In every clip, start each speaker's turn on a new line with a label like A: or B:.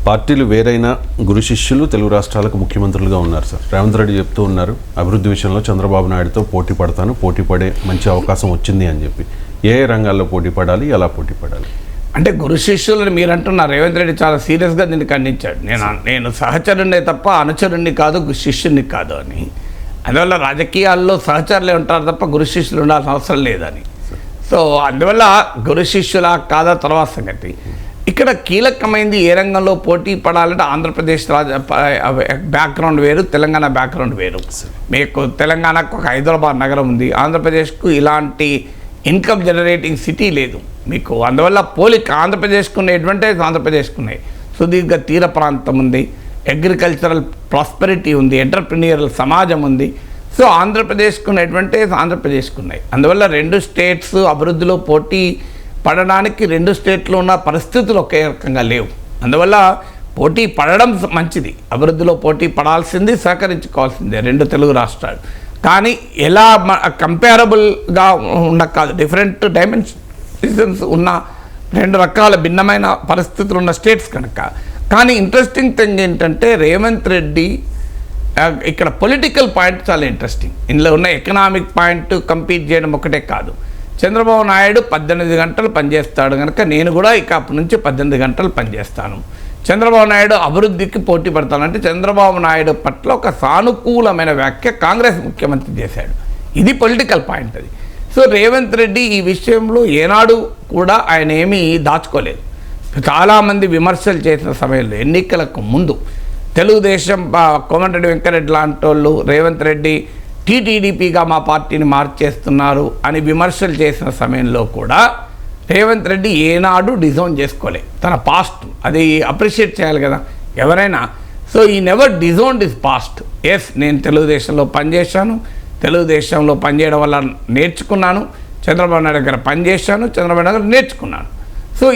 A: పార్టీలు వేరైనా గురు శిష్యులు తెలుగు రాష్ట్రాలకు ముఖ్యమంత్రులుగా ఉన్నారు సార్. రేవంత్ రెడ్డి చెప్తూ ఉన్నారు, అభివృద్ధి విషయంలో చంద్రబాబు నాయుడుతో పోటీ పడతాను, పోటీ పడే మంచి అవకాశం వచ్చింది అని చెప్పి. ఏ రంగాల్లో పోటీ పడాలి, ఎలా పోటీ పడాలి
B: అంటే గురు శిష్యులని మీరు అంటున్నారు. రేవంత్ రెడ్డి చాలా సీరియస్గా దీన్ని ఖండించాడు. నేను సహచరుణ్ణే తప్ప అనుచరుణ్ణి కాదు, శిష్యుని కాదు అని. అందువల్ల రాజకీయాల్లో సహచరులే ఉంటారు తప్ప గురు శిష్యులు ఉండాల్సిన అవసరం లేదని. సో అందువల్ల గురు శిష్యుల కాదా తర్వాత సంగతి. ఇక్కడ కీలకమైంది ఏ రంగంలో పోటీ పడాలంటే ఆంధ్రప్రదేశ్ బ్యాక్గ్రౌండ్ వేరు, తెలంగాణ బ్యాక్గ్రౌండ్ వేరు. మీకు తెలంగాణకు ఒక హైదరాబాద్ నగరం ఉంది, ఆంధ్రప్రదేశ్కు ఇలాంటి ఇన్కమ్ జనరేటింగ్ సిటీ లేదు మీకు. అందువల్ల పోలిక ఆంధ్రప్రదేశ్కు ఉన్న అడ్వాంటేజ్ ఆంధ్రప్రదేశ్కు ఉన్నాయి. సుదీర్ఘ తీర ప్రాంతం ఉంది, అగ్రికల్చరల్ ప్రాస్పెరిటీ ఉంది, ఎంటర్ప్రినియరల్ సమాజం ఉంది. సో ఆంధ్రప్రదేశ్కు ఉన్న అడ్వాంటేజ్ ఆంధ్రప్రదేశ్కు ఉన్నాయి. అందువల్ల రెండు స్టేట్స్ అభివృద్ధిలో పోటీ పడడానికి రెండు స్టేట్లో ఉన్న పరిస్థితులు ఒకే రకంగా లేవు. అందువల్ల పోటీ పడడం మంచిది, అభివృద్ధిలో పోటీ పడాల్సింది, సహకరించుకోవాల్సిందే రెండు తెలుగు రాష్ట్రాలు. కానీ ఎలా కంపేరబుల్గా కాదు, డిఫరెంట్ డైమెన్షన్స్ ఉన్న రెండు రకాల భిన్నమైన పరిస్థితులు ఉన్న స్టేట్స్ కనుక. కానీ ఇంట్రెస్టింగ్ థింగ్ ఏంటంటే రేవంత్ రెడ్డి ఇక్కడ పొలిటికల్ పాయింట్ చాలా ఇంట్రెస్టింగ్. ఇందులో ఉన్న ఎకనామిక్ పాయింట్ కంపీట్ చేయడం ఒకటే కాదు. చంద్రబాబు నాయుడు 18 గంటలు పనిచేస్తాడు కనుక నేను కూడా ఇక అప్పటి నుంచి 18 గంటలు పనిచేస్తాను. చంద్రబాబు నాయుడు అభివృద్ధికి పోటీ పడతానంటే చంద్రబాబు నాయుడు పట్ల ఒక సానుకూలమైన వ్యాఖ్య కాంగ్రెస్ ముఖ్యమంత్రి చేశాడు. ఇది పొలిటికల్ పాయింట్ అది. సో రేవంత్ రెడ్డి ఈ విషయంలో ఏనాడు కూడా ఆయన ఏమీ దాచుకోలేదు. చాలామంది విమర్శలు చేసిన సమయంలో ఎన్నికలకు ముందు తెలుగుదేశం కోమటిరెడ్డి వెంకరెడ్డి లాంటి వాళ్ళు రేవంత్ రెడ్డి టీటీడీపీగా మా పార్టీని మార్చేస్తున్నారు అని విమర్శలు చేసిన సమయంలో కూడా రేవంత్ రెడ్డి ఏనాడు డిజోన్ చేసుకోలే తన పాస్ట్. అది అప్రిషియేట్ చేయాలి కదా ఎవరైనా. సో ఈ నెవర్ డిజోన్డ్ ఇస్ పాస్ట్. ఎస్, నేను తెలుగుదేశంలో పనిచేశాను, తెలుగుదేశంలో పనిచేయడం వల్ల నేర్చుకున్నాను, చంద్రబాబు నాయుడు దగ్గర పనిచేశాను, చంద్రబాబు నాయుడు దగ్గర నేర్చుకున్నాను. సో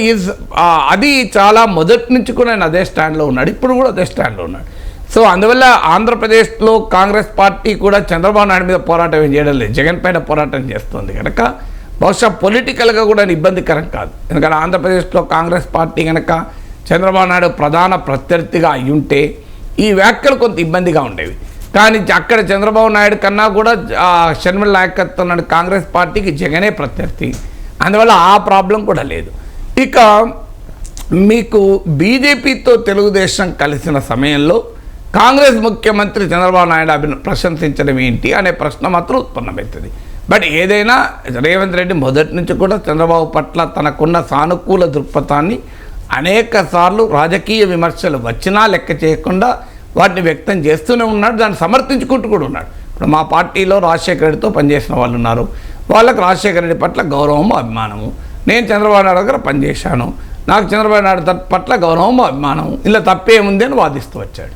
B: అది చాలా మొదటి నుంచి కూడా ఆయన అదే స్టాండ్లో ఉన్నాడు, ఇప్పుడు కూడా అదే స్టాండ్లో ఉన్నాడు. సో అందువల్ల ఆంధ్రప్రదేశ్లో కాంగ్రెస్ పార్టీ కూడా చంద్రబాబు నాయుడు మీద పోరాటం ఏం చేయడం లేదు, జగన్ పైన పోరాటం చేస్తుంది కనుక బహుశా పొలిటికల్గా కూడా ఇబ్బందికరం కాదు. ఎందుకంటే ఆంధ్రప్రదేశ్లో కాంగ్రెస్ పార్టీ కనుక చంద్రబాబు నాయుడు ప్రధాన ప్రత్యర్థిగా అయ్యుంటే ఈ వ్యాఖ్యలు కొంత ఇబ్బందిగా ఉండేవి. కానీ అక్కడ చంద్రబాబు నాయుడు కన్నా కూడా షర్మిల నాయకత్వం కాంగ్రెస్ పార్టీకి జగనే ప్రత్యర్థి. అందువల్ల ఆ ప్రాబ్లం కూడా లేదు. ఇక మీకు బీజేపీతో తెలుగుదేశం కలిసిన సమయంలో కాంగ్రెస్ ముఖ్యమంత్రి చంద్రబాబు నాయుడు ప్రశంసించడం ఏంటి అనే ప్రశ్న మాత్రం ఉత్పన్నమవుతుంది. బట్ ఏదైనా రేవంత్ రెడ్డి మొదటి నుంచి కూడా చంద్రబాబు పట్ల తనకున్న సానుకూల దృక్పథాన్ని అనేక సార్లు రాజకీయ విమర్శలు వచ్చినా లెక్క చేయకుండా వాటిని వ్యక్తం చేస్తూనే ఉన్నాడు, దాన్ని సమర్థించుకుంటూ కూడా ఉన్నాడు. ఇప్పుడు మా పార్టీలో రాజశేఖర రెడ్డితో పనిచేసిన వాళ్ళు ఉన్నారు, వాళ్ళకు రాజశేఖర రెడ్డి పట్ల గౌరవము అభిమానము. నేను చంద్రబాబు నాయుడు దగ్గర పనిచేశాను, నాకు చంద్రబాబు నాయుడు పట్ల గౌరవము అభిమానము, ఇలా తప్పేముంది అని వాదిస్తూ వచ్చాడు.